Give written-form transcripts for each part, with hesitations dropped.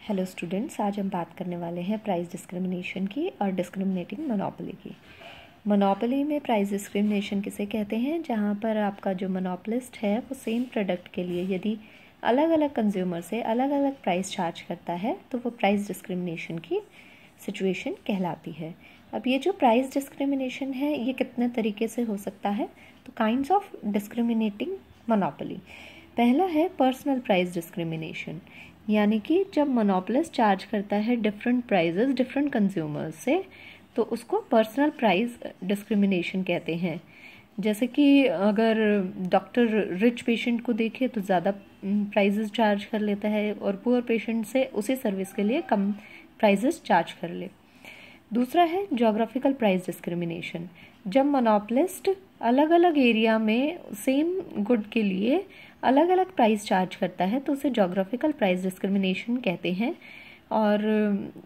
Hello students, आज हम बात करने वाले हैं प्राइस डिस्क्रिमिनेशन की और डिस्क्रिमिनेटिंग मोनोपोली की। मोनोपोली में प्राइस डिस्क्रिमिनेशन किसे कहते हैं? जहां पर आपका जो मोनोपोलिस्ट है वो सेम प्रोडक्ट के लिए यदि अलग अलग कंज्यूमर से अलग अलग प्राइस चार्ज करता है तो वो प्राइस डिस्क्रिमिनेशन की सिचुएशन कहलाती है। अब ये जो प्राइस डिस्क्रिमिनेशन है ये कितने तरीके से हो सकता है? तो काइंड्स ऑफ डिस्क्रिमिनेटिंग मोनोपोली। पहला है पर्सनल प्राइस डिस्क्रिमिनेशन, यानी कि जब मोनोपोलिस्ट चार्ज करता है डिफरेंट प्राइजेस डिफरेंट कंज्यूमर्स से तो उसको पर्सनल प्राइस डिस्क्रिमिनेशन कहते हैं। जैसे कि अगर डॉक्टर रिच पेशेंट को देखे तो ज़्यादा प्राइजेस चार्ज कर लेता है और पुअर पेशेंट से उसी सर्विस के लिए कम प्राइजेस चार्ज कर ले। दूसरा है ज्योग्राफिकल प्राइस डिस्क्रिमिनेशन। जब मोनोपोलिस्ट अलग अलग एरिया में सेम गुड के लिए अलग अलग प्राइस चार्ज करता है तो उसे ज्योग्राफिकल प्राइस डिस्क्रिमिनेशन कहते हैं। और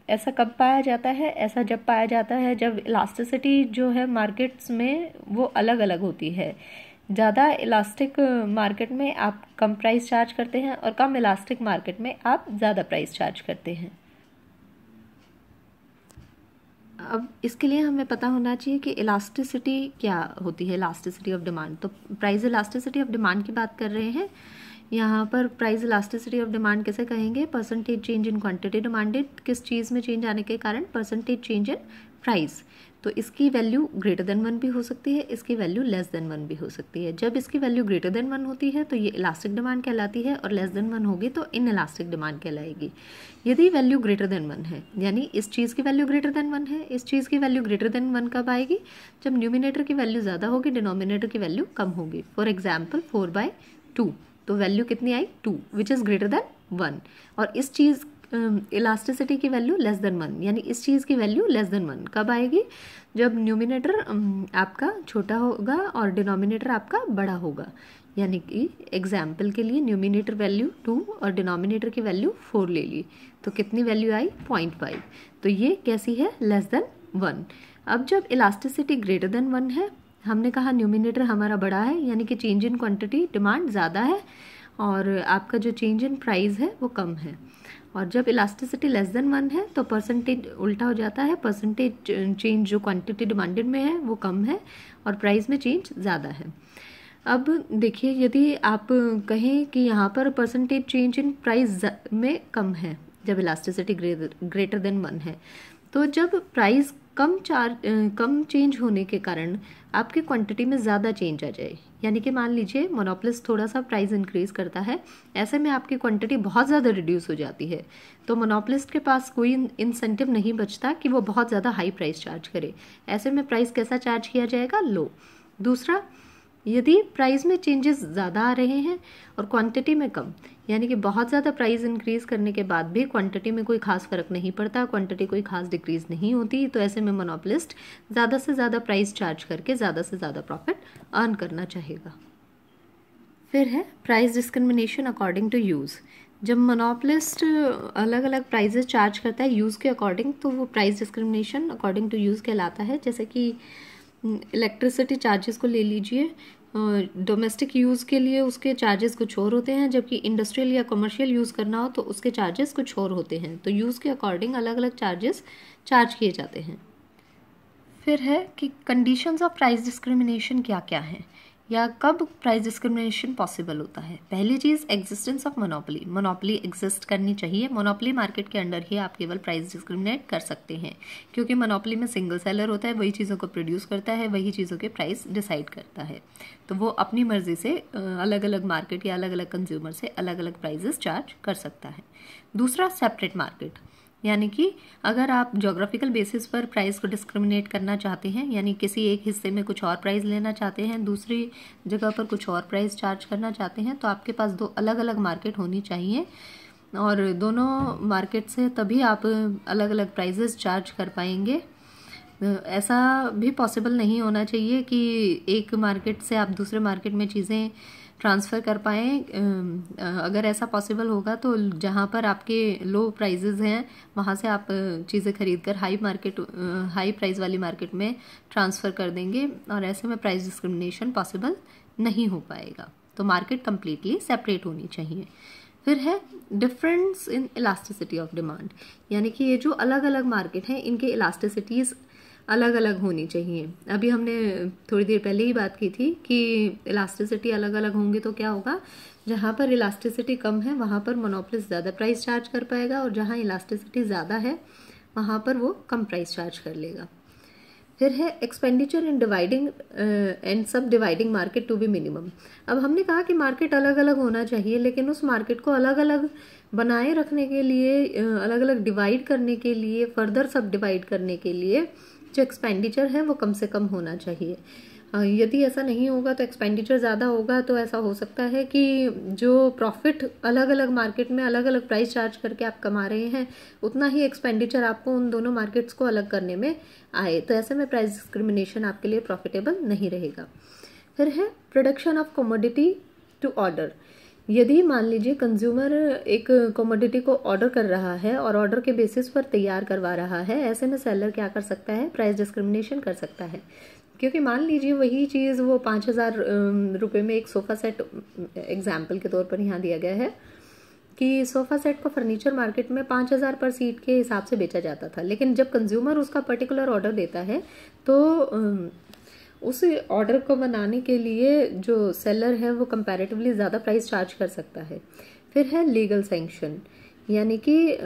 ऐसा कब पाया जाता है? ऐसा जब पाया जाता है जब इलास्टिसिटी जो है मार्केट्स में वो अलग अलग होती है। ज़्यादा इलास्टिक मार्केट में आप कम प्राइस चार्ज करते हैं और कम इलास्टिक मार्केट में आप ज़्यादा प्राइस चार्ज करते हैं। अब इसके लिए हमें पता होना चाहिए कि इलास्टिसिटी क्या होती है। इलास्टिसिटी ऑफ डिमांड, तो प्राइस इलास्टिसिटी ऑफ डिमांड की बात कर रहे हैं। यहाँ पर प्राइस इलास्टिसिटी ऑफ डिमांड कैसे कहेंगे? Percentage change in quantity demanded. किस चीज़ में चेंज आने के कारण? Percentage change in price. तो इसकी वैल्यू ग्रेटर देन 1 भी हो सकती है, इसकी वैल्यू लेस देन 1 भी हो सकती है। जब इसकी वैल्यू ग्रेटर देन 1 होती है तो ये इलास्टिक डिमांड कहलाती है और लेस देन 1 होगी तो इन इलास्टिक डिमांड कहलाएगी। यदि वैल्यू ग्रेटर देन 1 है, यानी इस चीज़ की वैल्यू ग्रेटर देन 1 है, इस चीज़ की वैल्यू ग्रेटर देन 1 कब आएगी? जब न्यूमिनेटर की वैल्यू ज़्यादा होगी, डिनोमिनेटर की वैल्यू कम होगी। फॉर एग्जाम्पल 4/2, तो वैल्यू कितनी आई? 2, विच इज़ ग्रेटर देन 1। और इस चीज़ इलास्टिसिटी की वैल्यू लेस देन 1, यानी इस चीज़ की वैल्यू लेस देन 1 कब आएगी? जब न्यूमिनेटर आपका छोटा होगा और डिनोमिनेटर आपका बड़ा होगा। यानी कि एग्जाम्पल के लिए न्यूमिनेटर वैल्यू 2 और डिनोमिनेटर की वैल्यू 4 ले ली तो कितनी वैल्यू आई? 0.5। तो ये कैसी है? Less than 1। अब जब इलास्टिसिटी ग्रेटर देन 1 है, हमने कहा न्यूमिनेटर हमारा बड़ा है, यानी कि चेंज इन क्वांटिटी डिमांड ज़्यादा है और आपका जो चेंज इन प्राइस है वो कम है। और जब इलास्टिसिटी लेस देन 1 है तो परसेंटेज उल्टा हो जाता है। परसेंटेज चेंज जो क्वांटिटी डिमांडेड में है वो कम है और प्राइस में चेंज ज़्यादा है। अब देखिए, यदि आप कहें कि यहाँ पर परसेंटेज चेंज इन प्राइस में कम है जब इलास्टिसिटी ग्रेटर देन 1 है, तो जब प्राइस कम चेंज होने के कारण आपकी क्वांटिटी में ज़्यादा चेंज आ जाए, यानी कि मान लीजिए मोनोपोलिस्ट थोड़ा सा प्राइस इंक्रीज करता है, ऐसे में आपकी क्वांटिटी बहुत ज़्यादा रिड्यूस हो जाती है तो मोनोपोलिस्ट के पास कोई इंसेंटिव नहीं बचता कि वो बहुत ज़्यादा हाई प्राइस चार्ज करे। ऐसे में प्राइस कैसा चार्ज किया जाएगा? लो। दूसरा, यदि प्राइस में चेंजेस ज़्यादा आ रहे हैं और क्वांटिटी में कम, यानी कि बहुत ज़्यादा प्राइस इंक्रीज करने के बाद भी क्वांटिटी में कोई खास फर्क नहीं पड़ता, क्वांटिटी कोई खास डिक्रीज नहीं होती, तो ऐसे में मोनोपोलिस्ट ज़्यादा से ज़्यादा प्राइस चार्ज करके ज़्यादा से ज़्यादा प्रॉफिट अर्न करना चाहेगा। फिर है price discrimination according to use. जब मोनोपोलिस्ट अलग अलग प्राइजेस चार्ज करता है यूज़ के अकॉर्डिंग तो वो price discrimination according to use कहलाता है। जैसे कि इलेक्ट्रिसिटी चार्जेस को ले लीजिए, डोमेस्टिक यूज़ के लिए उसके चार्जेस कुछ और होते हैं, जबकि इंडस्ट्रियल या कमर्शियल यूज़ करना हो तो उसके चार्जेस कुछ और होते हैं। तो यूज़ के अकॉर्डिंग अलग अलग चार्जेस चार्ज किए जाते हैं। फिर है कि कंडीशंस ऑफ प्राइस डिस्क्रिमिनेशन क्या क्या हैं या कब प्राइस डिस्क्रिमिनेशन पॉसिबल होता है। पहली चीज़, existence of monopoly. Monopoly exist करनी चाहिए। मोनोपोली मार्केट के अंडर ही आप केवल प्राइस डिस्क्रिमिनेट कर सकते हैं, क्योंकि मोनोपोली में सिंगल सेलर होता है, वही चीज़ों को प्रोड्यूस करता है, वही चीज़ों के प्राइस डिसाइड करता है। तो वो अपनी मर्जी से अलग अलग मार्केट या अलग अलग कंज्यूमर से अलग अलग प्राइजेस चार्ज कर सकता है। दूसरा, सेपरेट मार्केट, यानी कि अगर आप ज्योग्राफिकल बेसिस पर प्राइस को डिस्क्रिमिनेट करना चाहते हैं, यानी किसी एक हिस्से में कुछ और प्राइस लेना चाहते हैं, दूसरी जगह पर कुछ और प्राइस चार्ज करना चाहते हैं, तो आपके पास 2 अलग अलग मार्केट होनी चाहिए और दोनों मार्केट से तभी आप अलग अलग प्राइजेस चार्ज कर पाएंगे। ऐसा भी पॉसिबल नहीं होना चाहिए कि एक मार्केट से आप दूसरे मार्केट में चीज़ें ट्रांसफ़र कर पाएँ। अगर ऐसा पॉसिबल होगा तो जहाँ पर आपके लो प्राइजेज़ हैं वहाँ से आप चीज़ें खरीद कर हाई प्राइस वाली मार्केट में ट्रांसफ़र कर देंगे और ऐसे में प्राइस डिस्क्रिमिनेशन पॉसिबल नहीं हो पाएगा। तो मार्केट कम्प्लीटली सेपरेट होनी चाहिए। फिर है difference in elasticity of demand, यानी कि ये जो अलग अलग मार्केट हैं इनके इलास्टिसिटीज अलग अलग होनी चाहिए। अभी हमने थोड़ी देर पहले ही बात की थी कि इलास्टिसिटी अलग अलग होंगे तो क्या होगा, जहाँ पर इलास्टिसिटी कम है वहाँ पर मोनोपोलिस्ट ज़्यादा प्राइस चार्ज कर पाएगा, और जहाँ इलास्टिसिटी ज़्यादा है वहाँ पर वो कम प्राइस चार्ज कर लेगा। फिर है expenditure in dividing and sub dividing market to be minimum. अब हमने कहा कि मार्केट अलग अलग होना चाहिए, लेकिन उस मार्केट को अलग अलग बनाए रखने के लिए, अलग अलग डिवाइड करने के लिए, फर्दर सब डिवाइड करने के लिए जो एक्सपेंडिचर है वो कम से कम होना चाहिए। यदि ऐसा नहीं होगा तो एक्सपेंडिचर ज़्यादा होगा, तो ऐसा हो सकता है कि जो प्रॉफिट अलग अलग मार्केट में अलग अलग प्राइस चार्ज करके आप कमा रहे हैं उतना ही एक्सपेंडिचर आपको उन दोनों मार्केट्स को अलग करने में आए, तो ऐसे में प्राइस डिस्क्रिमिनेशन आपके लिए प्रॉफिटेबल नहीं रहेगा। फिर है production of commodity to order. यदि मान लीजिए कंज्यूमर एक कमोडिटी को ऑर्डर कर रहा है और ऑर्डर के बेसिस पर तैयार करवा रहा है, ऐसे में सेलर क्या कर सकता है, प्राइस डिस्क्रिमिनेशन कर सकता है। क्योंकि मान लीजिए वही चीज़ वो 5,000 रुपये में एक सोफ़ा सेट, एग्जाम्पल के तौर पर यहाँ दिया गया है कि सोफ़ा सेट को फर्नीचर मार्केट में 5,000 पर सीट के हिसाब से बेचा जाता था, लेकिन जब कंज्यूमर उसका पर्टिकुलर ऑर्डर देता है तो उस ऑर्डर को बनाने के लिए जो सेलर है वो कंपैरेटिवली ज़्यादा प्राइस चार्ज कर सकता है। फिर है लीगल सैंक्शन, यानी कि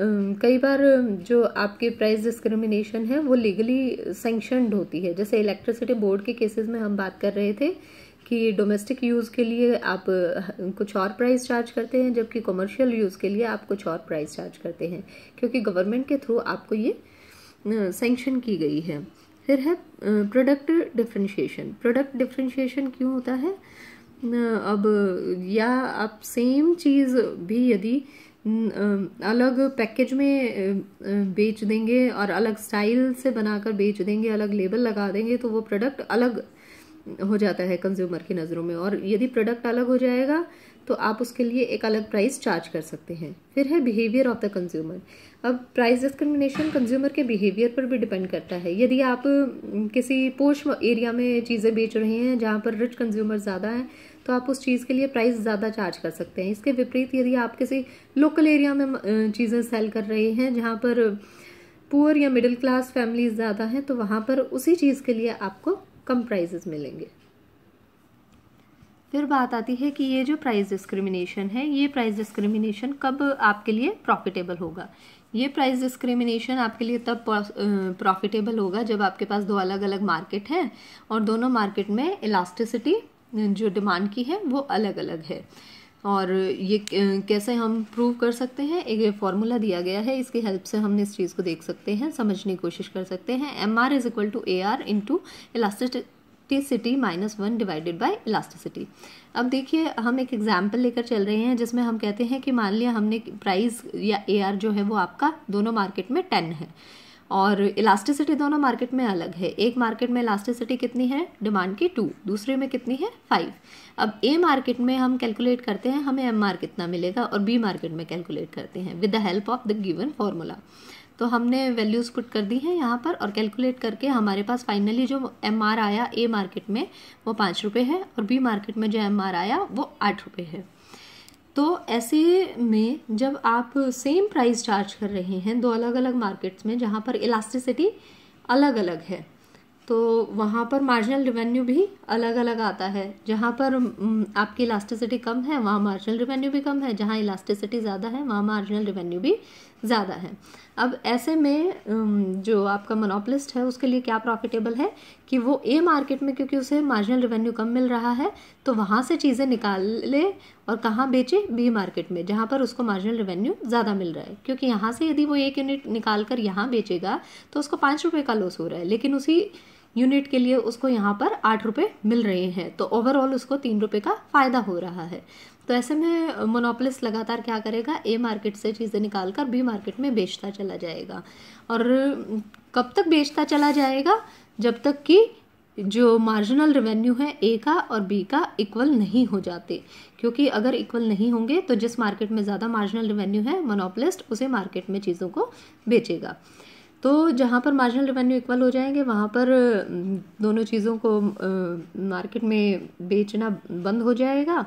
कई बार जो आपकी प्राइस डिस्क्रिमिनेशन है वो लीगली सैंक्शनड होती है। जैसे इलेक्ट्रिसिटी बोर्ड के केसेस में हम बात कर रहे थे कि डोमेस्टिक यूज़ के लिए आप कुछ और प्राइस चार्ज करते हैं, जबकि कमर्शियल यूज़ के लिए आप कुछ और प्राइस चार्ज करते हैं, क्योंकि गवर्नमेंट के थ्रू आपको ये सैंक्शन की गई है। फिर है प्रोडक्ट डिफ्रेंशिएशन। प्रोडक्ट डिफ्रेंशिएशन क्यों होता है, अब या आप सेम चीज़ भी यदि अलग पैकेज में बेच देंगे और अलग स्टाइल से बनाकर बेच देंगे, अलग लेबल लगा देंगे, तो वो प्रोडक्ट अलग हो जाता है कंज्यूमर की नज़रों में, और यदि प्रोडक्ट अलग हो जाएगा तो आप उसके लिए एक अलग प्राइस चार्ज कर सकते हैं। फिर है बिहेवियर ऑफ द कंज्यूमर। अब प्राइस डिस्क्रिमिनेशन कंज्यूमर के बिहेवियर पर भी डिपेंड करता है। यदि आप किसी पोश एरिया में चीज़ें बेच रहे हैं जहाँ पर रिच कंज्यूमर ज़्यादा हैं, तो आप उस चीज़ के लिए प्राइस ज़्यादा चार्ज कर सकते हैं। इसके विपरीत यदि आप किसी लोकल एरिया में चीज़ें सेल कर रहे हैं जहाँ पर पुअर या मिडिल क्लास फैमिलीज ज़्यादा हैं, तो वहाँ पर उसी चीज़ के लिए आपको कम प्राइसेस मिलेंगे। फिर बात आती है कि ये जो प्राइस डिस्क्रिमिनेशन है, ये प्राइस डिस्क्रिमिनेशन कब आपके लिए प्रॉफिटेबल होगा। ये प्राइस डिस्क्रिमिनेशन आपके लिए तब प्रॉफिटेबल होगा जब आपके पास दो अलग अलग मार्केट हैं और दोनों मार्केट में इलास्टिसिटी जो डिमांड की है वो अलग अलग है। और ये कैसे हम प्रूव कर सकते हैं, एक फॉर्मूला दिया गया है, इसकी हेल्प से हम इस चीज़ को देख सकते हैं, समझने की कोशिश कर सकते हैं। MR = AR × elasticity -1 divided by elasticity. अब देखिए हम एक एग्जाम्पल लेकर चल रहे हैं जिसमें हम कहते हैं कि मान लिया हमने प्राइस या AR जो है वो आपका दोनों मार्केट में 10 है और इलास्टिसिटी दोनों मार्केट में अलग है। एक मार्केट में इलास्टिसिटी कितनी है, डिमांड की 2, दूसरे में कितनी है 5। अब A मार्केट में हम कैलकुलेट करते हैं हमें MR कितना मिलेगा, और B मार्केट में कैलकुलेट करते हैं with the help of the given formula. तो हमने वैल्यूज पुट कर दी हैं यहाँ पर और कैलकुलेट करके हमारे पास फाइनली जो MR आया A मार्केट में वो 5 रुपये है और B मार्केट में जो MR आया वो 8 रुपये है। तो ऐसे में जब आप सेम प्राइस चार्ज कर रहे हैं दो अलग अलग मार्केट्स में जहाँ पर इलास्टिसिटी अलग अलग है, तो वहाँ पर मार्जिनल रेवेन्यू भी अलग अलग आता है। जहाँ पर आपकी इलास्टिसिटी कम है वहाँ मार्जिनल रेवेन्यू भी कम है, जहाँ इलास्टिसिटी ज़्यादा है वहाँ मार्जिनल रेवेन्यू भी ज़्यादा है। अब ऐसे में जो आपका मोनोपोलिस्ट है उसके लिए क्या प्रॉफिटेबल है कि वो A मार्केट में, क्योंकि उसे मार्जिनल रेवेन्यू कम मिल रहा है, तो वहाँ से चीज़ें निकाल ले और कहाँ बेचे, B मार्केट में, जहाँ पर उसको मार्जिनल रेवेन्यू ज़्यादा मिल रहा है। क्योंकि यहाँ से यदि वो 1 यूनिट निकाल कर यहाँ बेचेगा तो उसको 5 रुपये का लॉस हो रहा है, लेकिन उसी यूनिट के लिए उसको यहाँ पर 8 रुपये मिल रहे हैं, तो ओवरऑल उसको 3 रुपये का फ़ायदा हो रहा है। तो ऐसे में मोनोपोलिस्ट लगातार क्या करेगा, A मार्केट से चीज़ें निकालकर B मार्केट में बेचता चला जाएगा। और कब तक बेचता चला जाएगा, जब तक कि जो मार्जिनल रेवेन्यू है A का और B का इक्वल नहीं हो जाते। क्योंकि अगर इक्वल नहीं होंगे तो जिस मार्केट में ज़्यादा मार्जिनल रेवेन्यू है मोनोपोलिस्ट उसे मार्केट में चीज़ों को बेचेगा। तो जहाँ पर मार्जिनल रेवेन्यू इक्वल हो जाएंगे वहाँ पर दोनों चीज़ों को मार्केट में बेचना बंद हो जाएगा।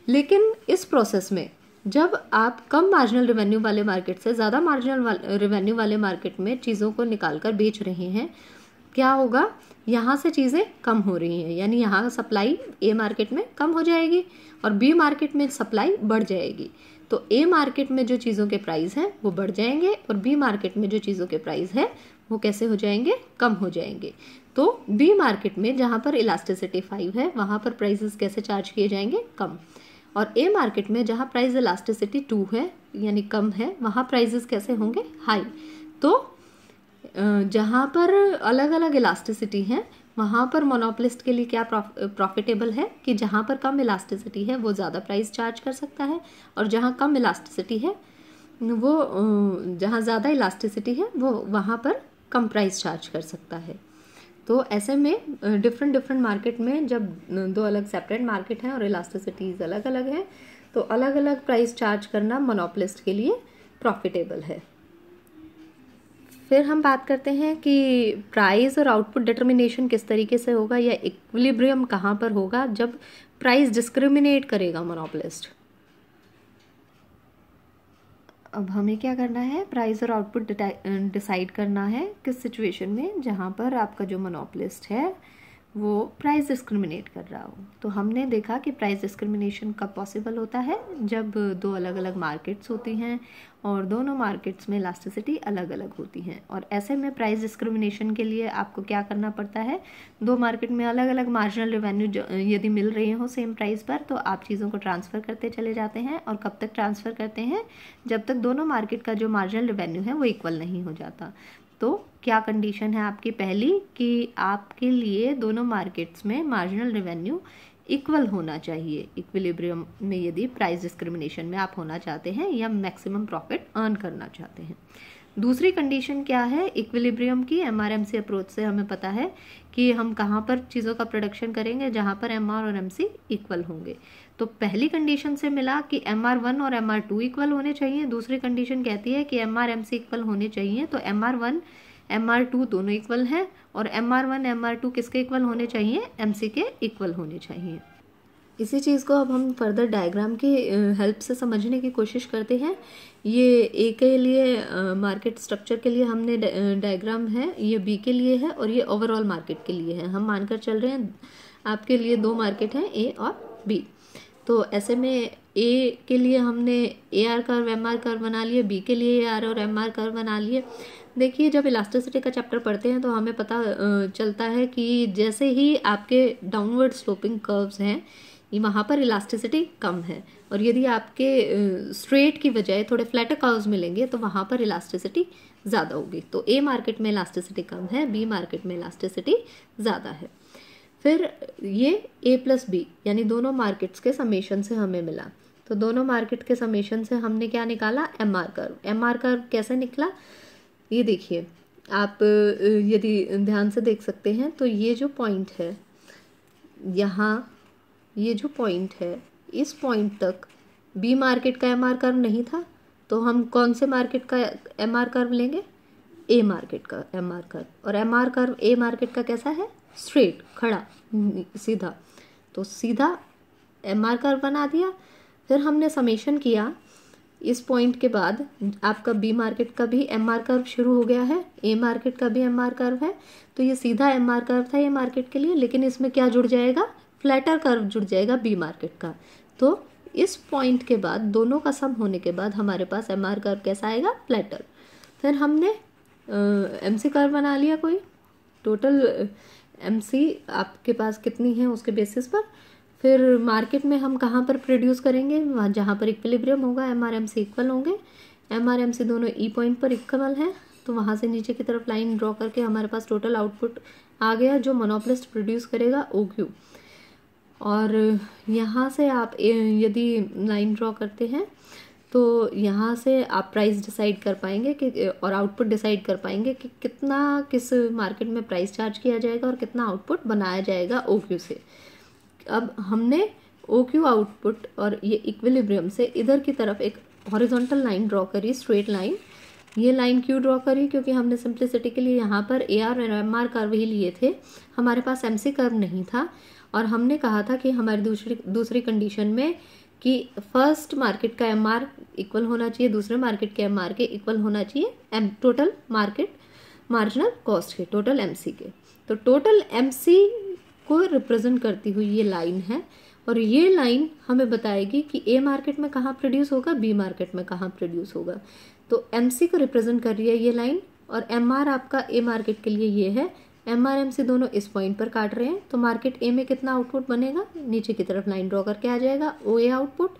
लेकिन इस प्रोसेस में जब आप कम मार्जिनल रेवेन्यू वाले मार्केट से ज़्यादा मार्जिनल रेवेन्यू वाले मार्केट में चीज़ों को निकाल कर बेच रहे हैं, क्या होगा, यहाँ से चीज़ें कम हो रही हैं, यानी यहाँ सप्लाई ए मार्केट में कम हो जाएगी और बी मार्केट में सप्लाई बढ़ जाएगी। तो ए मार्केट में जो चीज़ों के प्राइस हैं वो बढ़ जाएंगे और बी मार्केट में जो चीज़ों के प्राइस है वो कैसे हो जाएंगे, कम हो जाएंगे। तो बी मार्केट में जहाँ पर इलास्टिसिटी 5 है वहाँ पर प्राइसेस कैसे चार्ज किए जाएंगे, कम। और ए मार्केट में जहाँ प्राइस इलास्टिसिटी 2 है यानी कम है, वहाँ प्राइसेस कैसे होंगे, हाई। तो जहाँ पर अलग अलग इलास्टिसिटी है वहाँ पर मोनोपोलिस्ट के लिए क्या प्रॉफिटेबल है कि जहाँ पर कम इलास्टिसिटी है वो ज़्यादा प्राइस चार्ज कर सकता है, और जहाँ कम इलास्टिसिटी है वो जहाँ ज़्यादा इलास्टिसिटी है वो वहाँ पर कम प्राइस चार्ज कर सकता है। तो ऐसे में डिफरेंट मार्केट में जब दो अलग सेपरेट मार्केट हैं और इलास्टिसिटीज़ अलग अलग हैं तो अलग अलग प्राइस चार्ज करना मोनोपोलिस्ट के लिए प्रॉफिटेबल है। फिर हम बात करते हैं कि प्राइस और आउटपुट डिटर्मिनेशन किस तरीके से होगा या इक्विलिब्रियम कहाँ पर होगा जब प्राइस डिस्क्रिमिनेट करेगा मोनोपोलिस्ट। अब हमें क्या करना है, प्राइस और आउटपुट डिसाइड करना है किस सिचुएशन में, जहाँ पर आपका जो मोनोपोलिस्ट है वो प्राइस डिस्क्रिमिनेट कर रहा हो। तो हमने देखा कि प्राइस डिस्क्रिमिनेशन कब पॉसिबल होता है, जब दो अलग अलग मार्केट्स होती हैं और दोनों मार्केट्स में इलास्टिसिटी अलग अलग होती हैं। और ऐसे में प्राइस डिस्क्रिमिनेशन के लिए आपको क्या करना पड़ता है, दो मार्केट में अलग अलग मार्जिनल रेवेन्यू यदि मिल रही हो सेम प्राइस पर तो आप चीज़ों को ट्रांसफ़र करते चले जाते हैं। और कब तक ट्रांसफ़र करते हैं, जब तक दोनों मार्केट का जो मार्जिनल रेवेन्यू है वो इक्वल नहीं हो जाता। तो क्या कंडीशन है आपकी पहली, कि आपके लिए दोनों मार्केट्स में मार्जिनल रेवेन्यू इक्वल होना चाहिए इक्विलिब्रियम में, यदि प्राइस डिस्क्रिमिनेशन में आप होना चाहते हैं या मैक्सिमम प्रॉफिट अर्न करना चाहते हैं। दूसरी कंडीशन क्या है इक्विलिब्रियम की, MRMC अप्रोच से हमें पता है कि हम कहाँ पर चीज़ों का प्रोडक्शन करेंगे, जहाँ पर MR और MC इक्वल होंगे। तो पहली कंडीशन से मिला कि MR1 और MR2 इक्वल होने चाहिए। दूसरी कंडीशन कहती है कि MRMC इक्वल होने चाहिए। तो MR1 MR2 दोनों इक्वल हैं और MR1 MR2 किसके इक्वल होने चाहिए, MC के इक्वल होने चाहिए। इसी चीज़ को अब हम फर्दर डायग्राम की हेल्प से समझने की कोशिश करते हैं। ये ए के लिए मार्केट स्ट्रक्चर के लिए हमने डायग्राम है, ये बी के लिए है और ये ओवरऑल मार्केट के लिए है। हम मानकर चल रहे हैं आपके लिए दो मार्केट हैं, ए और बी। तो ऐसे में ए के लिए हमने AR कर्व MR कर्व बना लिए, बी के लिए AR और MR कर्व बना लिए। देखिए जब इलास्टिसिटी का चैप्टर पढ़ते हैं तो हमें पता चलता है कि जैसे ही आपके डाउनवर्ड स्लोपिंग कर्व्स हैं वहाँ पर इलास्टिसिटी कम है, और यदि आपके स्ट्रेट की बजाय थोड़े फ्लैटर कर्व्स मिलेंगे तो वहाँ पर इलास्टिसिटी ज़्यादा होगी। तो ए मार्केट में इलास्टिसिटी कम है, बी मार्केट में इलास्टिसिटी ज़्यादा है। फिर ये A+B यानी दोनों मार्केट्स के समेशन से हमें मिला। तो दोनों मार्केट के समेशन से हमने क्या निकाला, MR कर्व। MR कर्व कैसे निकला, ये देखिए आप यदि ध्यान से देख सकते हैं तो ये जो पॉइंट है यहाँ, ये जो पॉइंट है इस पॉइंट तक बी मार्केट का MR कर्व नहीं था। तो हम कौन से मार्केट का MR कर्व लेंगे, ए मार्केट का MR कर्व। और MR कर्व ए मार्केट का कैसा है, स्ट्रेट, खड़ा, सीधा। तो सीधा MR कर्व बना दिया। फिर हमने समेशन किया, इस पॉइंट के बाद आपका बी मार्केट का भी MR कर्व शुरू हो गया है, ए मार्केट का भी MR कर्व है। तो ये सीधा MR कर्व था ये मार्केट के लिए, लेकिन इसमें क्या जुड़ जाएगा, फ्लैटर कर्व जुड़ जाएगा बी मार्केट का। तो इस पॉइंट के बाद दोनों का सम होने के बाद हमारे पास MR कर्व कैसा आएगा, फ्लैटर। फिर हमने MC कर्व बना लिया कोई, टोटल MC आपके पास कितनी है उसके बेसिस पर। फिर मार्केट में हम कहाँ पर प्रोड्यूस करेंगे, वहाँ जहाँ पर इक्विलिब्रियम होगा MRMC इक्वल होंगे। MRMC दोनों ई पॉइंट पर इक्वल हैं, तो वहाँ से नीचे की तरफ लाइन ड्रॉ करके हमारे पास टोटल आउटपुट आ गया जो मोनोपोलिस्ट प्रोड्यूस करेगा OQ। और यहाँ से आप यदि लाइन ड्रॉ करते हैं तो यहाँ से आप प्राइस डिसाइड कर पाएंगे कि और आउटपुट डिसाइड कर पाएंगे कि कितना किस मार्केट में प्राइस चार्ज किया जाएगा और कितना आउटपुट बनाया जाएगा OQ से। अब हमने OQ आउटपुट और ये इक्विलिब्रियम से इधर की तरफ एक हॉरिजॉन्टल लाइन ड्रॉ करी, स्ट्रेट लाइन। ये लाइन क्यों ड्रॉ करी, क्योंकि हमने सिंप्लिसिटी के लिए यहाँ पर AR और MR कर्व ही लिए थे, हमारे पास MC कर्व नहीं था। और हमने कहा था कि हमारी दूसरी कंडीशन में कि फर्स्ट मार्केट का MR इक्वल होना चाहिए दूसरे मार्केट के MR के इक्वल होना चाहिए टोटल मार्केट मार्जिनल कॉस्ट के, टोटल MC के। तो टोटल MC को रिप्रेजेंट करती हुई ये लाइन है, और ये लाइन हमें बताएगी कि A मार्केट में कहाँ प्रोड्यूस होगा, B मार्केट में कहाँ प्रोड्यूस होगा। तो MC को रिप्रेजेंट कर रही है ये लाइन, और MR आपका A मार्केट के लिए ये है। MR MC दोनों इस पॉइंट पर काट रहे हैं, तो मार्केट A में कितना आउटपुट बनेगा, नीचे की तरफ लाइन ड्रॉ करके आ जाएगा OA आउटपुट।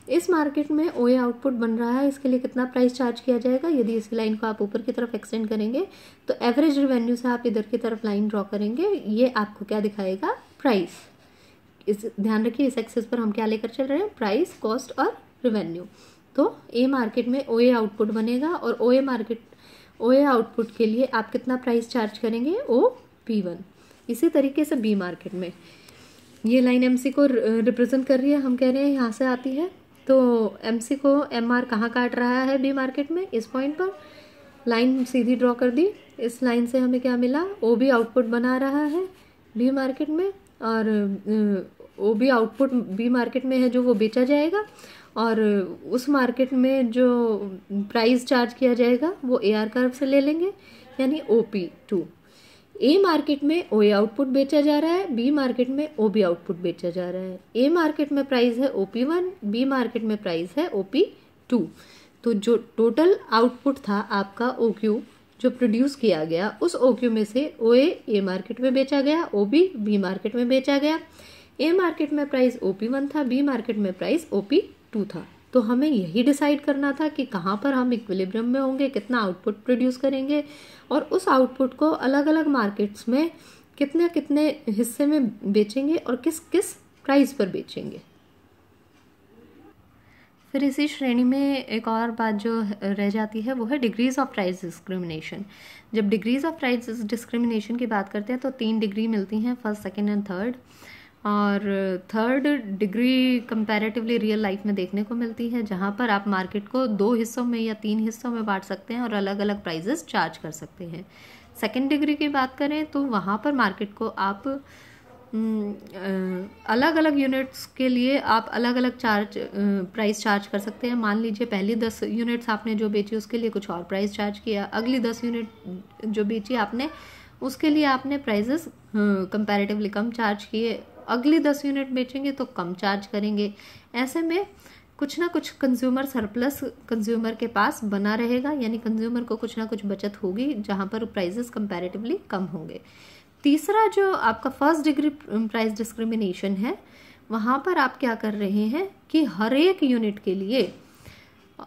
इस मार्केट में OA आउटपुट बन रहा है, इसके लिए कितना प्राइस चार्ज किया जाएगा। यदि इस लाइन को आप ऊपर की तरफ एक्सटेंड करेंगे तो एवरेज रेवेन्यू से आप इधर की तरफ लाइन ड्रॉ करेंगे, ये आपको क्या दिखाएगा, प्राइस। इस ध्यान रखिए इस एक्सिस पर हम क्या लेकर चल रहे हैं, प्राइस, कॉस्ट और रेवेन्यू। तो A मार्केट में OA आउटपुट बनेगा, और OA आउटपुट के लिए आप कितना प्राइस चार्ज करेंगे, OP1। इसी तरीके से B मार्केट में ये लाइन MC को रिप्रेजेंट कर रही है, हम कह रहे हैं यहाँ से आती है, तो MC को MR कहाँ काट रहा है, B मार्केट में, इस पॉइंट पर लाइन सीधी ड्रॉ कर दी। इस लाइन से हमें क्या मिला, OB आउटपुट बना रहा है B मार्केट में, और OB आउटपुट B मार्केट में है जो वो बेचा जाएगा, और उस मार्केट में जो प्राइस चार्ज किया जाएगा वो AR कर्व से ले लेंगे, यानी OP2। A मार्केट में OA आउटपुट बेचा जा रहा है, B मार्केट में OB आउटपुट बेचा जा रहा है। A मार्केट में प्राइस है OP1, B मार्केट में प्राइस है OP2। तो जो टोटल आउटपुट था आपका OQ जो प्रोड्यूस किया गया, उस OQ में से OA A मार्केट में बेचा गया, OB B मार्केट में बेचा गया। A मार्केट में प्राइस OP1 था, B मार्केट में प्राइस OP2 था। तो हमें यही डिसाइड करना था कि कहाँ पर हम इक्विलिब्रियम में होंगे, कितना आउटपुट प्रोड्यूस करेंगे, और उस आउटपुट को अलग अलग मार्केट्स में कितने कितने हिस्से में बेचेंगे और किस किस प्राइस पर बेचेंगे। फिर इसी श्रेणी में एक और बात जो रह जाती है वो है डिग्रीज ऑफ प्राइस डिस्क्रिमिनेशन। जब डिग्रीज ऑफ प्राइस डिस्क्रिमिनेशन की बात करते हैं तो 3 डिग्री मिलती हैं, फर्स्ट, सेकेंड एंड थर्ड। और third degree comparatively real life में देखने को मिलती है, जहाँ पर आप मार्केट को 2 हिस्सों में या 3 हिस्सों में बांट सकते हैं और अलग अलग प्राइजेस चार्ज कर सकते हैं। सेकेंड डिग्री की बात करें तो वहाँ पर मार्केट को आप अलग अलग यूनिट्स के लिए आप अलग अलग प्राइस चार्ज कर सकते हैं। मान लीजिए पहली 10 यूनिट्स आपने जो बेची उसके लिए कुछ और प्राइस चार्ज किया, अगली 10 यूनिट जो बेची आपने उसके लिए आपने प्राइजेस कंपैरेटिवली कम चार्ज किए, अगली 10 यूनिट बेचेंगे तो कम चार्ज करेंगे। ऐसे में कुछ ना कुछ कंज्यूमर सरप्लस कंज्यूमर के पास बना रहेगा, यानी कंज्यूमर को कुछ ना कुछ बचत होगी जहां पर प्राइजेस कंपैरेटिवली कम होंगे। तीसरा जो आपका फर्स्ट डिग्री प्राइस डिस्क्रिमिनेशन है, वहां पर आप क्या कर रहे हैं कि हर एक यूनिट के लिए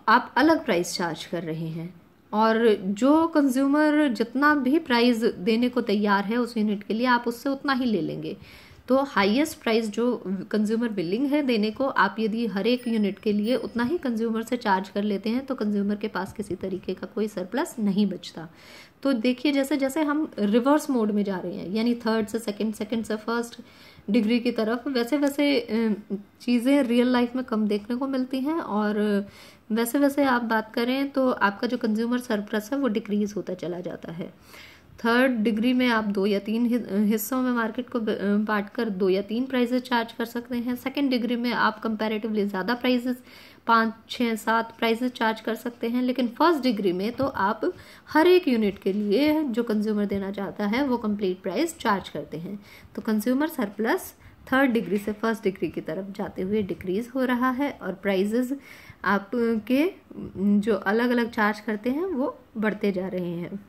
आप अलग प्राइस चार्ज कर रहे हैं, और जो कंज्यूमर जितना भी प्राइस देने को तैयार है उस यूनिट के लिए आप उससे उतना ही ले लेंगे। तो हाईएस्ट प्राइस जो कंज्यूमर विलिंग है देने को, आप यदि हर एक यूनिट के लिए उतना ही कंज्यूमर से चार्ज कर लेते हैं तो कंज्यूमर के पास किसी तरीके का कोई सरप्लस नहीं बचता। तो देखिए जैसे जैसे हम रिवर्स मोड में जा रहे हैं, यानी थर्ड से सेकंड, सेकंड से फर्स्ट डिग्री की तरफ, वैसे वैसे चीज़ें रियल लाइफ में कम देखने को मिलती हैं, और वैसे वैसे आप बात करें तो आपका जो कंज्यूमर सरप्लस है वो डिक्रीज होता चला जाता है। थर्ड डिग्री में आप 2 या 3 हिस्सों में मार्केट को बांटकर 2 या 3 प्राइजेस चार्ज कर सकते हैं। सेकंड डिग्री में आप कंपैरेटिवली ज़्यादा प्राइजेस 5, 6, 7 प्राइजेस चार्ज कर सकते हैं। लेकिन फर्स्ट डिग्री में तो आप हर एक यूनिट के लिए जो कंज्यूमर देना चाहता है वो कंप्लीट प्राइस चार्ज करते हैं। तो कंज्यूमर सरप्लस थर्ड डिग्री से फर्स्ट डिग्री की तरफ जाते हुए डिक्रीज हो रहा है, और प्राइजेस आपके जो अलग अलग चार्ज करते हैं वो बढ़ते जा रहे हैं।